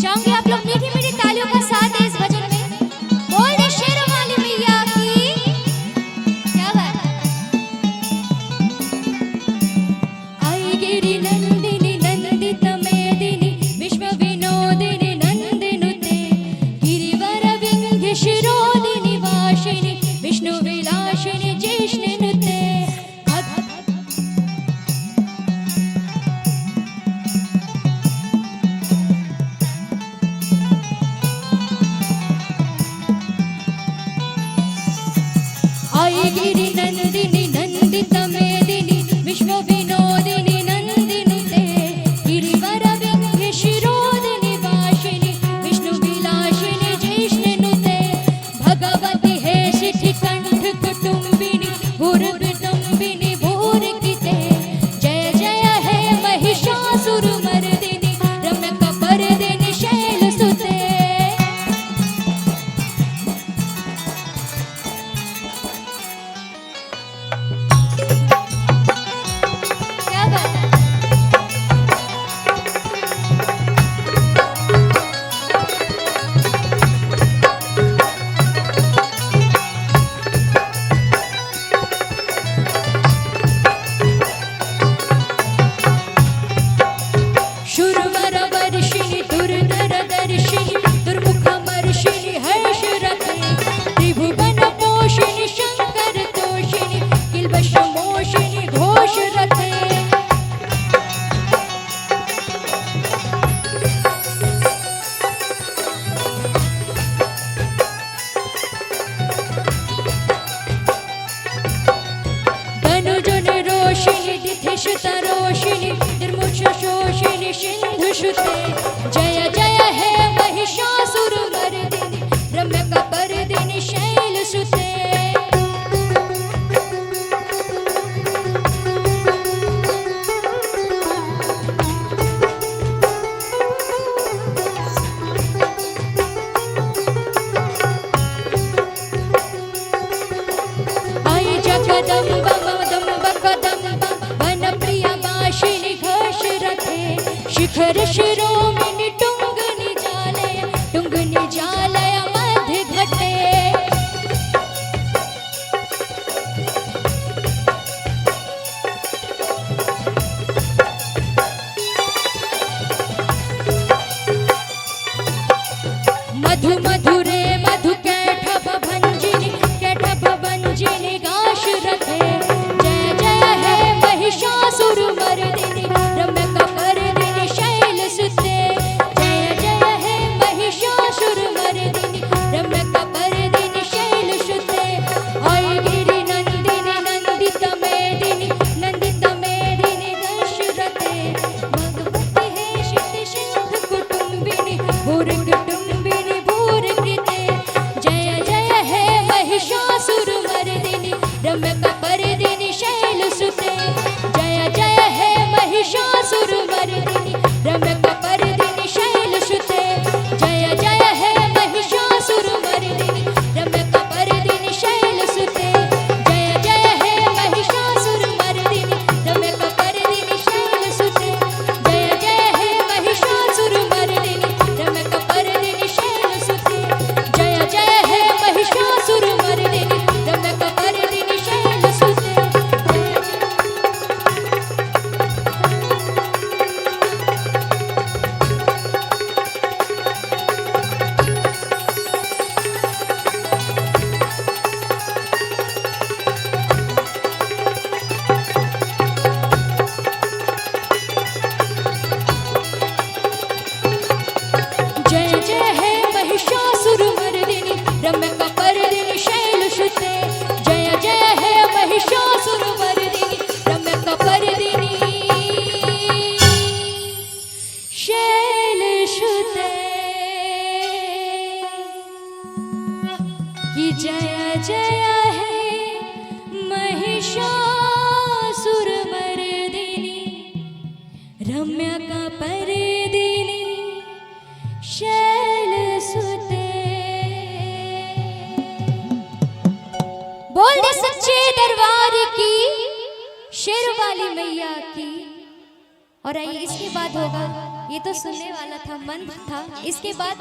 चाहूंगी आप लोग मीठी मीठी तालियों का साथ दें इस भजन में। बोल दे शेरों वाली मैया की। क्या बात है। आई गिरि नंदिनी नंदित मेदिनी विश्व विनोदिनी नंदिनुते गिरिवर विंध्य शिरोदिनी वासिनी विष्णु विलासिनी जिष्णुनुते। आई गिरि नंदिनी नंदित मेदिनी विश्व विनोदिनी नंदिनुते गिरिवर विंध्य शिरोदिनी वासिनी विष्णु विलासिनी जिष्णुनुते भगवती हे शिठि कंठ कुटुंबिनी भूर्विटुंबिनी भूरिकिते जय जय हे महिषासुर मर्दिनी रम्यक पर्दिनी शैलसुते। शूरवर वर्षिणी दुर्धर दर्शिनी दुर्मुखमर्षिणी हर्षरथे त्रिभुवन पोषिणी शंकर तोषिणी किल्बषमोषिणी घोषरथे। धनुजन रोषिणी दिथिशतरोषिणी निर्मुषशोषिणी सिन्धुषुते जय जय हे महिषासुर मर्दिनी रम्यक पर्दिनी शैलसुते। आई जगदम्ब मदम्ब कदम्ब वनप्रिया वासिनी घोषरथे शिखर शिरोमणि टुंगनि जालय मध्य घटे। मधु मधुरे मधु कैठभ भंजिनी कैठभ भंजिनी गाशरथे जय जय हे महिषासुर मर्दिनी रम्यक पर्दिनी शैलसुते जय जय हे महिषासुर मर्दिनी रम्यक पर्दिनी शैलसुते। आई गिरि नंदिनी नंदित मेदिनी दशरथे भगवती हे शिठि सिंह कुटुंबिनी भूर्कुटुंबिनी भूरिकृते जय जय हे महिषासुर मर्दिनी रम्यक पर्दिनी शैलसुते जय जय हे महिषासुर मर्दिनी रम्यक पर्दिनी शैलसुते जय जय हे महिषासुर मर्दिनी रम्यक पर्दिनी शैलसुते जय जय हे महिषासुर मर्दिनी रम्यक पर्दिनी शैलसुते जय जय हे महिषासुर मर्दिनी रम्यक पर्दिनी शैलसुते जय जय हे महिषासुर मर्दिनी रम्यक पर्दिनी शैलसुते। जय जय हे महिषासुर मर्दिनी रम्यक पर्दिनी शैलसुते जय जय हे महिषासुर मर्दिनी रम्यक पर्दिनी शैलसुते कि जय जय हे महिषासुर रम्या का परदिनी शैल सुते। बोल दे सच्चे दरबार की, शेर वाली मैया की। और आइए इसके बाद होगा, ये तो सुनने वाला था, मंत्र था, इसके बाद